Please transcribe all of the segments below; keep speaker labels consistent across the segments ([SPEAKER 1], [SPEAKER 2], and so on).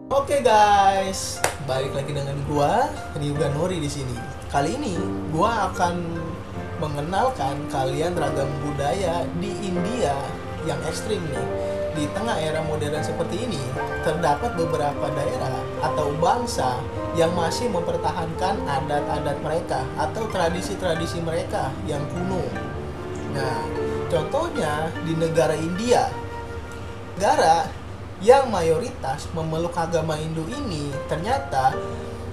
[SPEAKER 1] Oke guys, balik lagi dengan gua Ryuga Nori di sini. Kali ini gua akan mengenalkan kalian ragam budaya di India yang ekstrim nih. Di tengah era modern seperti ini, terdapat beberapa daerah atau bangsa yang masih mempertahankan adat-adat mereka atau tradisi-tradisi mereka yang kuno. Nah, contohnya di negara India. Negara yang mayoritas memeluk agama Hindu ini ternyata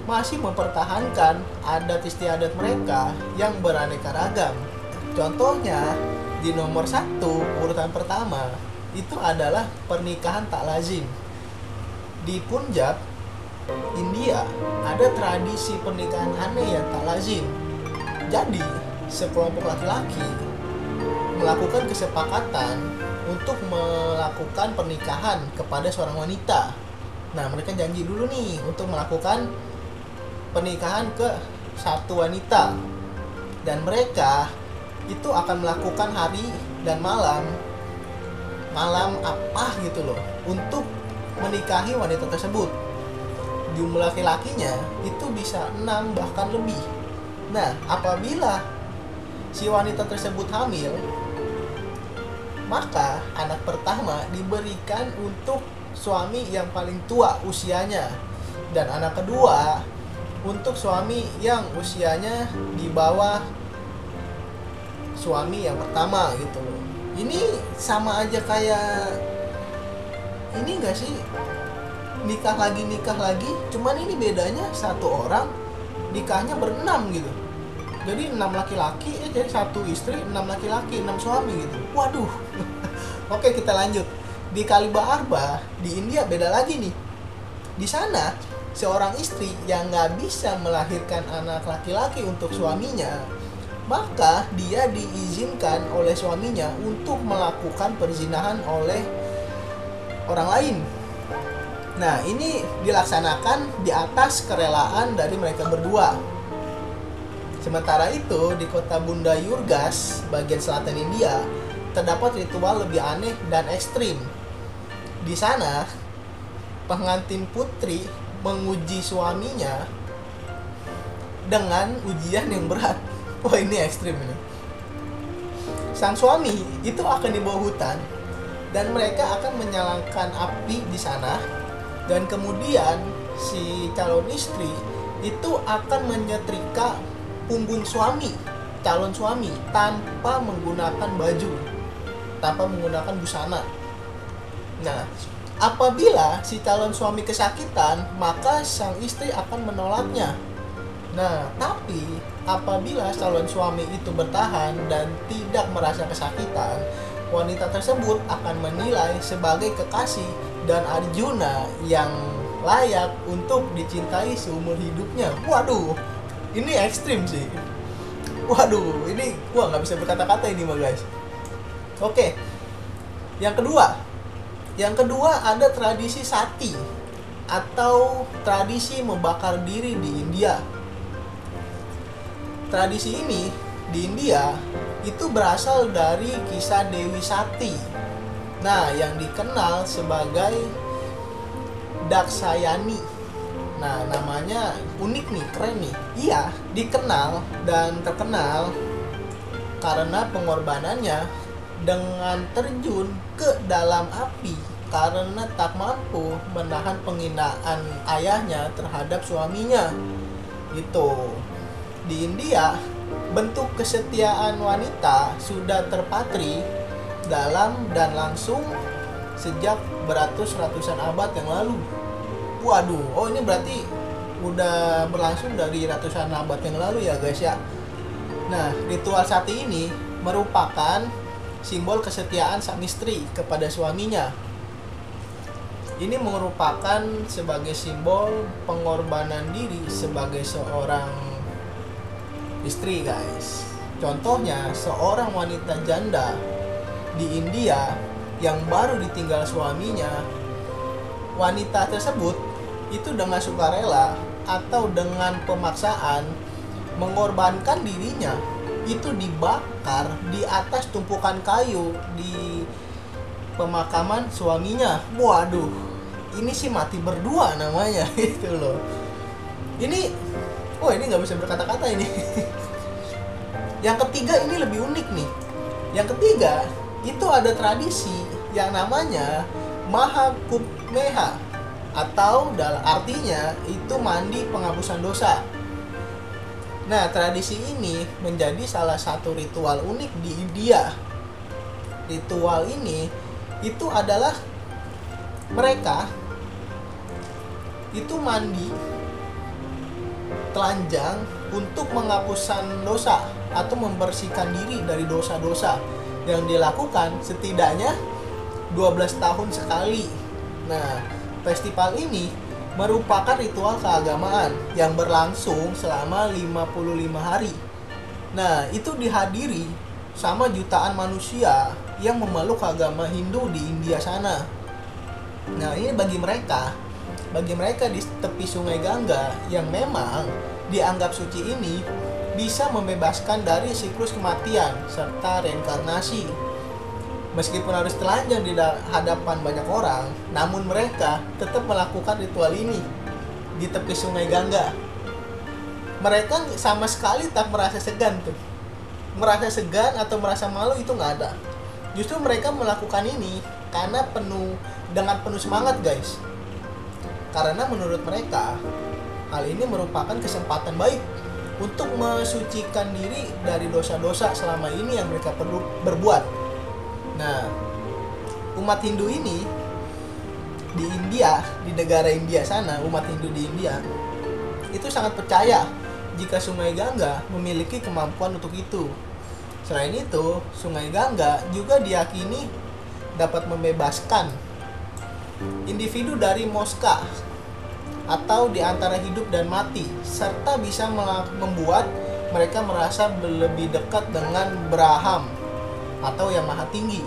[SPEAKER 1] masih mempertahankan adat istiadat mereka yang beraneka ragam. Contohnya di nomor 1 urutan pertama itu adalah pernikahan tak lazim. Di Punjab, India, ada tradisi pernikahan aneh yang tak lazim. Jadi, sekelompok laki-laki melakukan kesepakatan untuk melakukan pernikahan kepada seorang wanita. Nah, mereka janji dulu nih untuk melakukan pernikahan ke satu wanita. Dan mereka itu akan melakukan hari dan malam apa gitu loh untuk menikahi wanita tersebut. Jumlah laki-lakinya itu bisa 6 bahkan lebih. Nah, apabila si wanita tersebut hamil, maka anak pertama diberikan untuk suami yang paling tua usianya, dan anak kedua untuk suami yang usianya di bawah suami yang pertama gitu. Ini sama aja kayak ini enggak sih, nikah lagi, cuman ini bedanya satu orang nikahnya berenam gitu. Jadi 6 laki-laki, jadi satu istri, 6 laki-laki, 6 suami gitu. Waduh. Oke, kita lanjut. Di Kalibaharba, di India beda lagi nih. Di sana, seorang istri yang nggak bisa melahirkan anak laki-laki untuk suaminya, maka dia diizinkan oleh suaminya untuk melakukan perzinahan oleh orang lain. Nah, ini dilaksanakan di atas kerelaan dari mereka berdua. Sementara itu, di kota Bunda Yurgas, bagian selatan India, terdapat ritual lebih aneh dan ekstrim. Di sana, pengantin putri menguji suaminya dengan ujian yang berat. Wah, ini ekstrim ini. Sang suami itu akan dibawa hutan dan mereka akan menyalakan api di sana, dan kemudian si calon istri itu akan menyetrika punggung calon suami tanpa menggunakan baju, tanpa menggunakan busana. Nah, apabila si calon suami kesakitan, maka sang istri akan menolaknya. Nah, tapi apabila calon suami itu bertahan dan tidak merasa kesakitan, wanita tersebut akan menilai sebagai kekasih dan Arjuna yang layak untuk dicintai seumur hidupnya. Waduh, ini ekstrim sih. Waduh, ini gua nggak bisa berkata-kata ini mah guys. Oke, yang kedua ada tradisi sati atau tradisi membakar diri di India. Tradisi ini di India itu berasal dari kisah Dewi Sati. Nah, yang dikenal sebagai Daksayani. Nah, namanya unik nih, keren nih. Iya, dikenal dan terkenal karena pengorbanannya dengan terjun ke dalam api karena tak mampu menahan penghinaan ayahnya terhadap suaminya. Gitu. Di India, bentuk kesetiaan wanita sudah terpatri dalam dan langsung sejak beratus-ratusan abad yang lalu. Waduh, oh ini berarti udah berlangsung dari ratusan abad yang lalu ya guys ya. Nah, ritual sati ini merupakan simbol kesetiaan sang istri kepada suaminya. Ini merupakan sebagai simbol pengorbanan diri sebagai seorang istri guys. Contohnya, seorang wanita janda di India yang baru ditinggal suaminya, wanita tersebut itu dengan sukarela atau dengan pemaksaan mengorbankan dirinya, itu dibakar di atas tumpukan kayu di pemakaman suaminya. Waduh, ini sih mati berdua namanya gitu loh. Ini ini nggak bisa berkata-kata ini. Yang ketiga ini lebih unik nih. Yang ketiga itu ada tradisi yang namanya Mahakupmeha, atau artinya itu mandi penghapusan dosa. Nah, tradisi ini menjadi salah satu ritual unik di India. Ritual ini itu adalah mereka itu mandi telanjang untuk menghapuskan dosa atau membersihkan diri dari dosa-dosa yang dilakukan setidaknya 12 tahun sekali. Nah, festival ini merupakan ritual keagamaan yang berlangsung selama 55 hari. Nah, itu dihadiri sama jutaan manusia yang memeluk agama Hindu di India sana. Nah, ini bagi mereka di tepi Sungai Gangga yang memang dianggap suci ini bisa membebaskan dari siklus kematian serta reinkarnasi. Meskipun harus telanjang di hadapan banyak orang, namun mereka tetap melakukan ritual ini di tepi Sungai Gangga. Mereka sama sekali tak merasa segan tuh. Merasa segan atau merasa malu itu nggak ada. Justru mereka melakukan ini karena dengan penuh semangat, guys. Karena menurut mereka, hal ini merupakan kesempatan baik untuk mensucikan diri dari dosa-dosa selama ini yang mereka perlu berbuat. Nah, umat Hindu ini di India, di negara India sana, umat Hindu di India itu sangat percaya jika Sungai Gangga memiliki kemampuan untuk itu. Selain itu, Sungai Gangga juga diyakini dapat membebaskan individu dari moksha atau di antara hidup dan mati, serta bisa membuat mereka merasa lebih dekat dengan Brahma atau yang maha tinggi.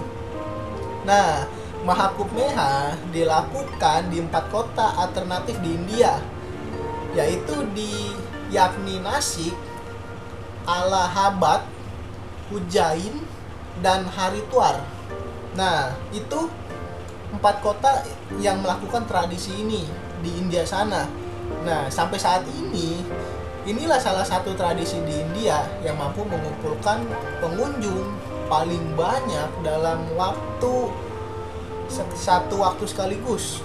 [SPEAKER 1] Nah, Mahakupmeha dilakukan di 4 kota alternatif di India, yaitu yakni Nasik, Allahabad, Ujjain, dan Haridwar. Nah, itu 4 kota yang melakukan tradisi ini di India sana. Nah, sampai saat ini, inilah salah satu tradisi di India yang mampu mengumpulkan pengunjung paling banyak dalam satu waktu sekaligus.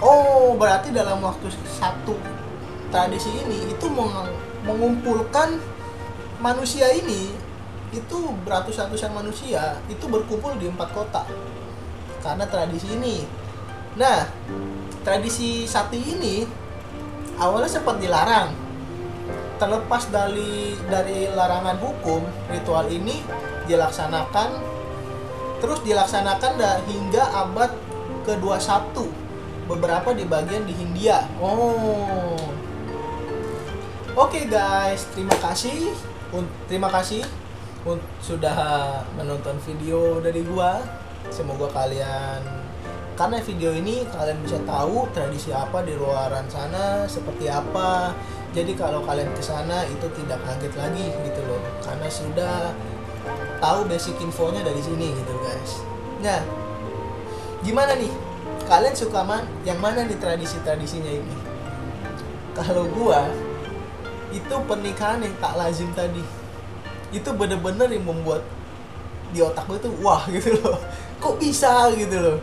[SPEAKER 1] Berarti dalam waktu satu tradisi ini itu mengumpulkan manusia ini, itu beratus-ratusan manusia itu berkumpul di 4 kota karena tradisi ini. Nah, tradisi sati ini awalnya sempat dilarang. Terlepas dari larangan hukum, ritual ini dilaksanakan hingga abad ke-21, beberapa di bagian di Hindia. Oke guys, terima kasih sudah menonton video dari gua. Semoga karena video ini kalian bisa tahu tradisi apa di luaran sana seperti apa. Jadi kalau kalian kesana itu tidak kaget lagi gitu loh, karena sudah tahu basic infonya dari sini gitu guys. Nah, gimana nih? Kalian suka yang mana nih tradisinya ini? Kalau gua itu pernikahan yang tak lazim tadi, itu bener-bener yang membuat di otak gue tuh wah gitu loh. Kok bisa gitu loh?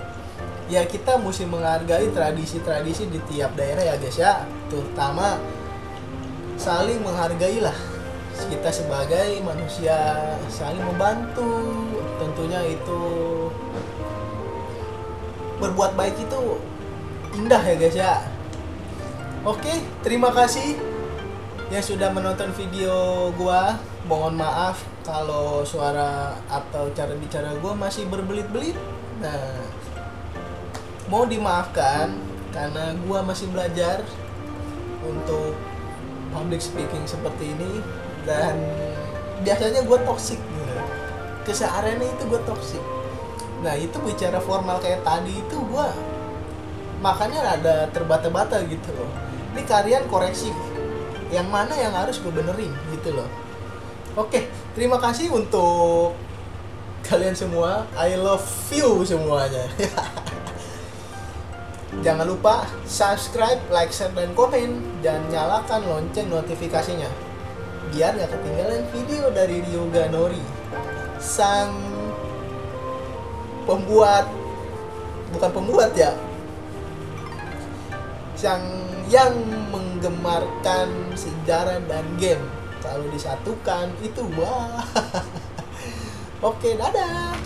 [SPEAKER 1] Ya kita mesti menghargai tradisi-tradisi di tiap daerah ya guys ya. Terutama saling menghargai lah. Kita sebagai manusia saling membantu, tentunya itu berbuat baik itu indah ya guys ya. Oke, terima kasih yang sudah menonton video gua. Mohon maaf kalau suara atau cara bicara gua masih berbelit-belit. Nah, mau dimaafkan karena gua masih belajar untuk public speaking seperti ini. Dan biasanya gue toksik gitu. Kesehariannya itu gue toksik. Nah itu bicara formal kayak tadi itu gue makanya rada terbata-bata gitu loh. Ini kalian koreksi yang mana yang harus gue benerin gitu loh. Oke, terima kasih untuk kalian semua. I love you semuanya. Jangan lupa subscribe, like, share, dan komen. Dan nyalakan lonceng notifikasinya biar gak ketinggalan video dari Ryuga Nori, sang pembuat, bukan pembuat ya, yang menggemarkan sejarah dan game. Kalau disatukan itu wah. Oke, dadah.